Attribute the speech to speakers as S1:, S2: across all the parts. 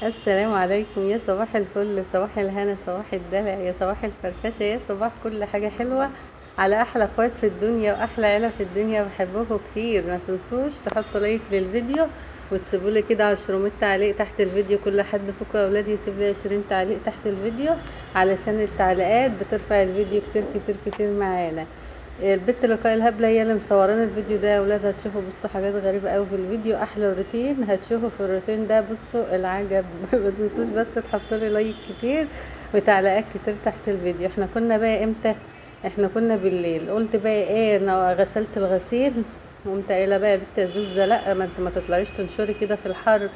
S1: السلام عليكم، يا صباح الفل، صباح الهنا، صباح الدلع، يا صباح الفرفشة، يا صباح كل حاجة حلوة على احلى اخوات في الدنيا واحلى عيلة في الدنيا. بحبكم كتير. ما تنسوش تحطوا لايك للفيديو وتسيبوا لي كده 200 تعليق تحت الفيديو. كل حد فيكم يا اولاد يسيب لي 20 تعليق تحت الفيديو، علشان التعليقات بترفع الفيديو كتير كتير كتير معانا. البت لقاء الهبله هي اللي مصورين الفيديو ده يا ولاد. هتشوفوا بصوا حاجات غريبه قوي في الفيديو، احلى روتين هتشوفوا في الروتين ده. بصوا العجب. ما تنسوش بس تحطوا لي لايك كتير وتعليقات كتير تحت الفيديو. احنا كنا بقى امتى؟ احنا كنا بالليل. قلت بقى ايه، انا غسلت الغسيل وقمت قايله بقى يا بنت يا زوزه، لا ما انت ما تطلعيش تنشري كده في الحر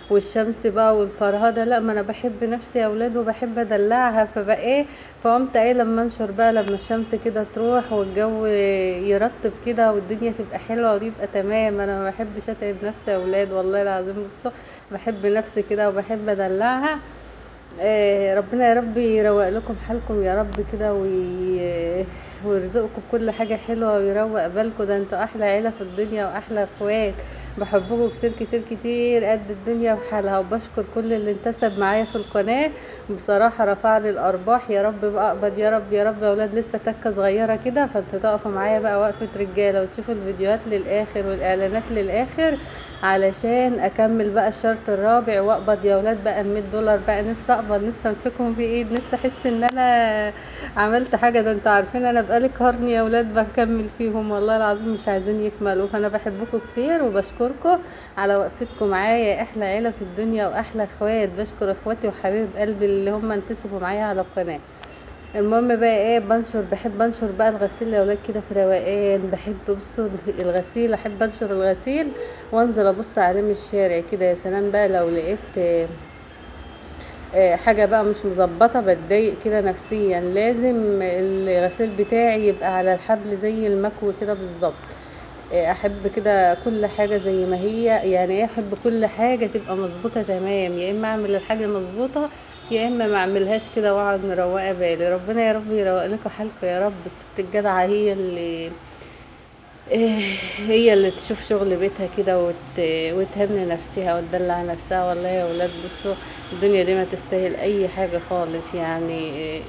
S1: والشمس بقى والفرهده، لا ما انا بحب نفسي يا اولاد وبحب ادلعها. فبقى ايه، فقمت ايه لما انشر بقى لما الشمس كده تروح والجو يرطب كده والدنيا تبقى حلوه ويبقى تمام. انا ما بحبش اتعب نفسي يا اولاد والله العظيم. بصوا بحب نفسي كده وبحب ادلعها. ربنا يا رب يروق لكم حالكم يا رب كده ويرزقكم بكل حاجة حلوة ويروق بالكم. ده انتوا احلى عيلة في الدنيا واحلى اخوات. بحبكم كتير كتير كتير قد الدنيا بحالها. وبشكر كل اللي انتسب معايا في القناة، بصراحة رفع لي الارباح. يا رب بقى اقبض يا رب يا رب يا اولاد. لسه تكة صغيرة كده، فانتوا تقفوا معايا بقى وقفة رجالة وتشوفوا الفيديوهات للاخر والاعلانات للاخر، علشان اكمل بقى الشرط الرابع واقبض يا ولاد بقى $100 بقى. نفسي اقبض، نفسي امسكهم بايد، نفسي احس ان انا عملت حاجه. ده انتوا عارفين انا بقالي قرن يا ولاد بكمل فيهم والله العظيم مش عايزين يكملوا. فانا بحبكم كتير وبشكركم على وقفتكم معايا. احلى عيله في الدنيا واحلى اخوات. بشكر اخواتي وحبايب قلبي اللي هم انتسبوا معايا على القناه. المهم بقى ايه، بحب انشر بقى الغسيل يا ولاد كده في روقان. بحب بص الغسيل، احب انشر الغسيل وانزل ابص عليه من الشارع كده. يا سلام بقى لو لقيت حاجة بقى مش مظبطة بتضايق كده نفسيا. لازم الغسيل بتاعي يبقى على الحبل زي المكوي كده بالظبط. احب كده كل حاجة زي ما هي، يعني ايه، احب كل حاجة تبقى مظبوطة تمام. يا اما اعمل الحاجة مظبوطة يا اما ما اعملهاش كده واقعد مروقة بالي. ربنا يا رب يروق لكم حالكم يا رب. الست الجدعة هي اللي تشوف شغل بيتها كده وتهني نفسها وتدلع نفسها. والله يا ولاد بصوا الدنيا دي ما تستاهل اي حاجة خالص. يعني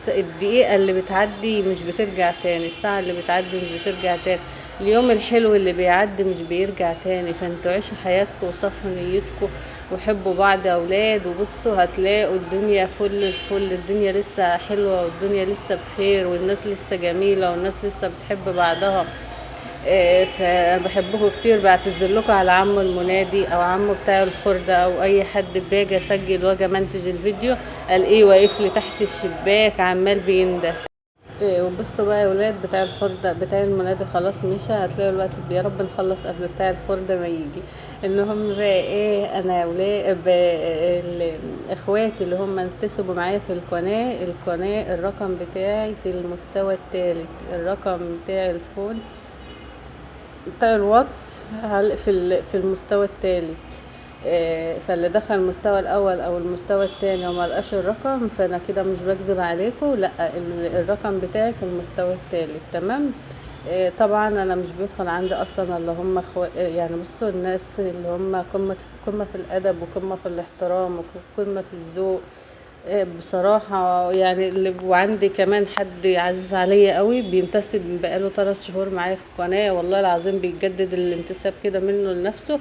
S1: الدقيقة اللي بتعدي مش بترجع تاني، الساعة اللي بتعدي مش بترجع تاني، اليوم الحلو اللي بيعدي مش بيرجع تاني. فانتوا عيشوا حياتكم وصفوا نيتكم وحبوا بعض يا اولاد. وبصوا هتلاقوا الدنيا فل الفل. الدنيا لسه حلوة والدنيا لسه بخير والناس لسه جميلة والناس لسه بتحب بعضها. فانا بحبكم كتير. بعتذر لكم على عمو المنادي او عمو بتاع الخردة او اي حد باجي اسجل واجي منتج الفيديو الاقيه واقف لي تحت الشباك عمال بينده. وبصوا بقى يا ولاد، بتاع الخردة بتاع المنادي خلاص مشى. هتلاقوا الوقت يا رب نخلص قبل بتاع الخردة ما يجي. المهم بقى ايه، انا يا ولاد اخواتي اللي هم انتسبوا معايا في القناة الرقم بتاعي في المستوى الثالث. الرقم بتاع الفون بتاع الواتس في المستوى الثالث. فاللي دخل المستوى الاول او المستوى الثاني وما لقاش الرقم، فانا كده مش بكذب عليكم، لا الرقم بتاعي في المستوى الثالث تمام. طبعا انا مش بيدخل عندي اصلا اللي هم يعني بصوا الناس اللي هم قمة في الادب وقمة في الاحترام وقمة في الذوق. بصراحة يعني وعندي كمان حد عزيز عليا قوي بينتسب بقاله 3 شهور معايا في القناة. والله العظيم بيجدد الانتساب كده منه لنفسه،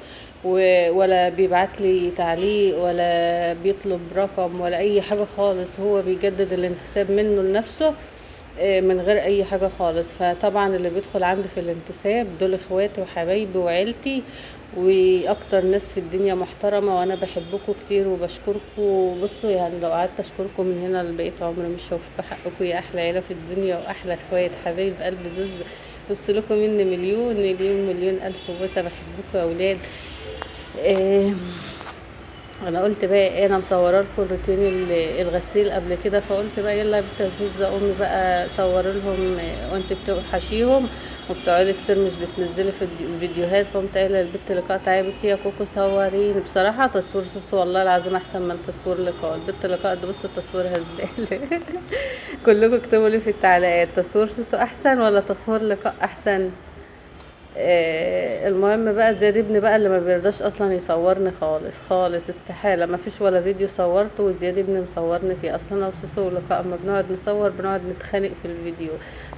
S1: ولا بيبعت لي تعليق ولا بيطلب رقم ولا اي حاجة خالص. هو بيجدد الانتساب منه لنفسه من غير اي حاجة خالص. فطبعا اللي بيدخل عندي في الانتساب دول اخواتي وحبايبي وعيلتي واكتر ناس في الدنيا محترمة. وانا بحبكم كتير وبشكركم. بصوا يعني لو قعدت اشكركم من هنا لبقيت عمري مش هوفيكم حقكم. يا احلى عيلة في الدنيا واحلى اخوات حبايب قلب زوز. بص لكم مني مليون مليون مليون الف بوسة. بحبكم يا اولاد. إيه، انا قلت بقى ايه، انا مصوره لكم روتين الغسيل قبل كده، فقلت بقى يلا يا بنت زوزة قومي بقى صور لهم وانت بتوحشيهم وبتقعدي كتير مش بتنزلي في الفيديوهات. فقمت قايله للبت لقاء تعالي يا بنتي يا كوكو صوريني. بصراحه تصوير سوسو والله العظيم احسن من تصوير لقاء. البت لقاء ده بصوا تصويرها زباله. كلكم اكتبوا لي في التعليقات تصوير سوسو احسن ولا تصوير لقاء احسن. المهم بقى زياد ابني بقى اللي ما بيرضاش اصلا يصورني خالص خالص، استحالة، ما فيش ولا فيديو صورته وزياد ابني مصورني فيه. اصلا انا وسوسو ولقاء اما بنقعد نصور بنقعد نتخانق في الفيديو.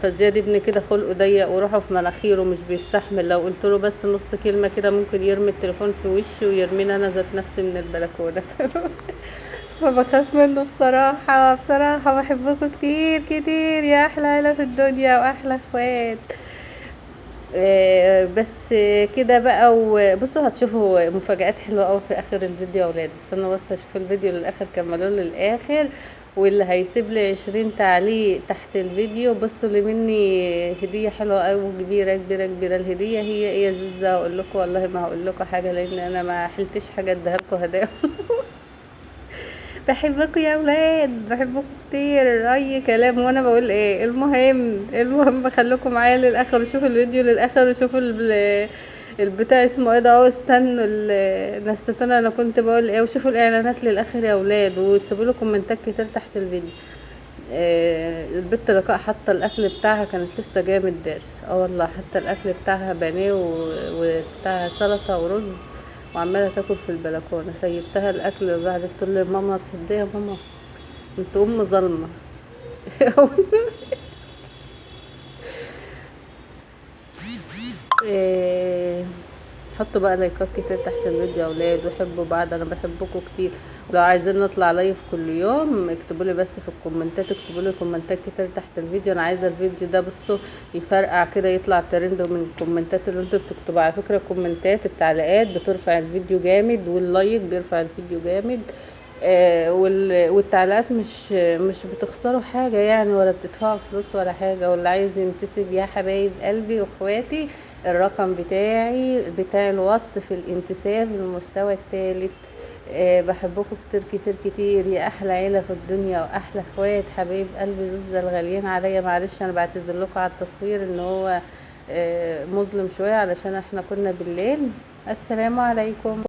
S1: فزياد ابني كده خلقه ضيق وروحه في مناخيره مش بيستحمل، لو قلت له بس نص كلمة كده ممكن يرمي التليفون في وشي ويرميني انا ذات نفسي من البلكونة. فبخاف منه بصراحة. بصراحة بحبكم كتير كتير يا احلى عيلة في الدنيا واحلى اخوات. بس كده بقى. وبصوا هتشوفوا مفاجآت حلوة قوي في اخر الفيديو يا اولاد، استنوا بس اشوفوا الفيديو للاخر، كملوا للاخر. واللي هيسيب لي 20 تعليق تحت الفيديو بصوا لي مني هدية حلوة قوي، كبيرة كبيرة كبيرة. الهدية هي ايه يا زوزة؟ اقول لكم والله ما هقول لكم حاجة لان انا ما حلتش حاجة اديها لكم هدايا. بحبكم يا اولاد، بحبكم كتير، اي كلام وانا بقول ايه. المهم خليكم معايا للاخر وشوفوا الفيديو للاخر وشوفوا البتاع اسمه ايه ده اهو. استنوا نستنى انا كنت بقول ايه، وشوفوا الاعلانات للاخر يا اولاد، وتسيبوا له كومنتات كتير تحت الفيديو. البت لقاء حتى الاكل بتاعها كانت لسه جايه من الدرس. والله حتى الاكل بتاعها بانيه وبتاع سلطه ورز، وعماله تاكل في البلكونه. سيبتها الاكل وقعدت تقول لي ماما تصدقي يا ماما انت ام ظالمه. إيه، حطوا بقى لايكات كتير تحت الفيديو يا اولاد، وحبوا بعض، انا بحبكم كتير. ولو عايزين نطلع لايف كل يوم اكتبوا لي بس في الكومنتات، اكتبوا لي كومنتات كتير تحت الفيديو. انا عايزه الفيديو ده بصوا يفرقع كده، يطلع ترند من الكومنتات اللي انتوا بتكتبوا. على فكره الكومنتات التعليقات بترفع الفيديو جامد، واللايك بيرفع الفيديو جامد. والتعليقات مش بتخسروا حاجة يعني، ولا بتدفعوا فلوس ولا حاجة. واللي عايز ينتسب يا حبايب قلبي واخواتي، الرقم بتاعي بتاع الواتس في الانتساب للمستوى الثالث. بحبكم كتير كتير كتير يا احلى عيلة في الدنيا واحلى اخوات حبايب قلبي زوزة الغاليين عليا. معلش انا بعتذر لكم على التصوير ان هو مظلم شوية علشان احنا كنا بالليل. السلام عليكم.